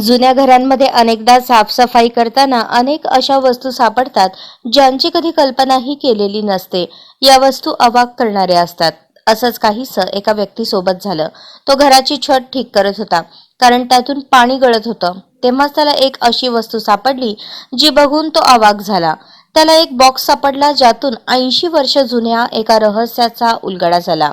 जुन्या घरांमध्ये अनेकदा साफसफाई करताना अनेक अशा वस्तू सापडतात ज्यांची कधी कल्पनाही केलेली नसते. या वस्तू अवाक करणाऱ्या असतात. असंच काहीसं एका व्यक्तीसोबत झालं. तो घराची छत ठीक करत होता, कारण त्यातून पाणी गळत होतं. तेव्हाच त्याला एक अशी वस्तू सापडली जी बघून तो अवाक झाला. त्याला एक बॉक्स सापडला ज्यातून 80 वर्ष जुन्या एका रहस्याचा उलगडा झाला.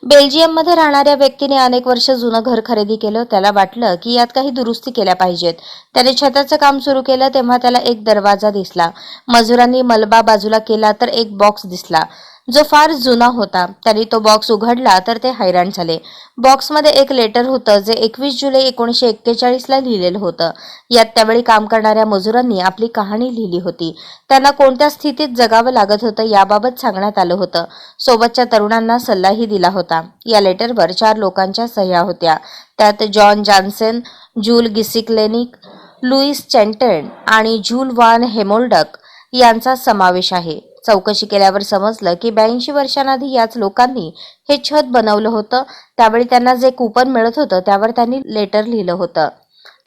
बेल्जियममध्ये राहणाऱ्या व्यक्तीने अनेक वर्ष जुनं घर खरेदी केलं. त्याला वाटलं की यात काही दुरुस्ती केल्या पाहिजेत. त्याने छताचं काम सुरू केलं तेव्हा त्याला एक दरवाजा दिसला. मजुरांनी मलबा बाजूला केला तर एक बॉक्स दिसला जो फार जुना होता. त्यांनी तो बॉक्स उघडला तर ते हैराण झाले. बॉक्समध्ये एक लेटर होतं जे 21 जुलै 1941 ला लिहिलेलं होतं. यात त्यावेळी काम करणाऱ्या मजुरांनी आपली कहाणी लिहिली होती. त्यांना कोणत्या स्थितीत जगावं लागत होतं याबाबत सांगण्यात आलं होतं. सोबतच्या तरुणांना सल्लाही दिला होता. या लेटरवर 4 लोकांच्या सह्या होत्या. त्यात जॉन जॉन्सन, जूल गिसिक्लेनिक, लुईस चेंटेन आणि जूल वान हेमोल्डक यांचा समावेश आहे. चौकशी केल्यावर समजलं की 82 वर्षांआधी याच लोकांनी हे छत बनवलं होतं. त्यावेळी त्यांना जे कूपन मिळत होतं त्यावर त्यांनी लेटर लिहिलं होतं.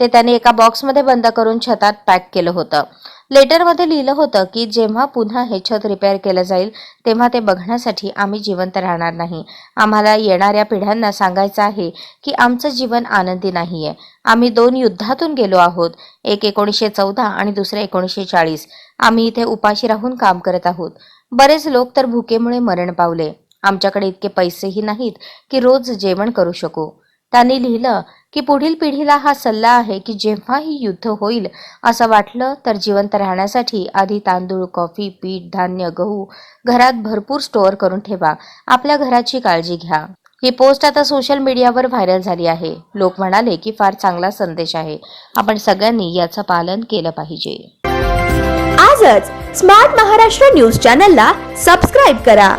ते त्यांनी एका बॉक्समध्ये बंद करून छतात पॅक केलं होतं. लेटरमध्ये लिहिलं होतं की जेव्हा पुन्हा हे छत रिपेअर केलं जाईल तेव्हा ते बघण्यासाठी आम्ही जिवंत राहणार नाही. आम्हाला येणाऱ्या पिढ्यांना सांगायचं आहे की आमचं जीवन आनंदी नाहीये. आम्ही 2 युद्धातून गेलो आहोत, एक 1914 आणि दुसरे 1940. आम्ही इथे उपाशी राहून काम करत आहोत. बरेच लोक तर भुकेमुळे मरण पावले. आमच्याकडे इतके पैसेही नाहीत की रोज जेवण करू शकू. त्यांनी लिहिलं की पुढील पिढीला हा सल्ला आहे की जेव्हाही युद्ध होईल असं वाटलं तर जिवंत राहण्यासाठी आधी तांदूळ, कॉफी, पीठ, धान्य, गहू घरात भरपूर स्टोअर करून ठेवा. आपल्या घराची काळजी घ्या. ही पोस्ट आता सोशल मीडियावर व्हायरल झाली आहे. लोक म्हणाले की फार चांगला संदेश आहे. आपण सगळ्यांनी याचं पालन केलं पाहिजे. आजच स्मार्ट महाराष्ट्र न्यूज चॅनलला सबस्क्राईब करा.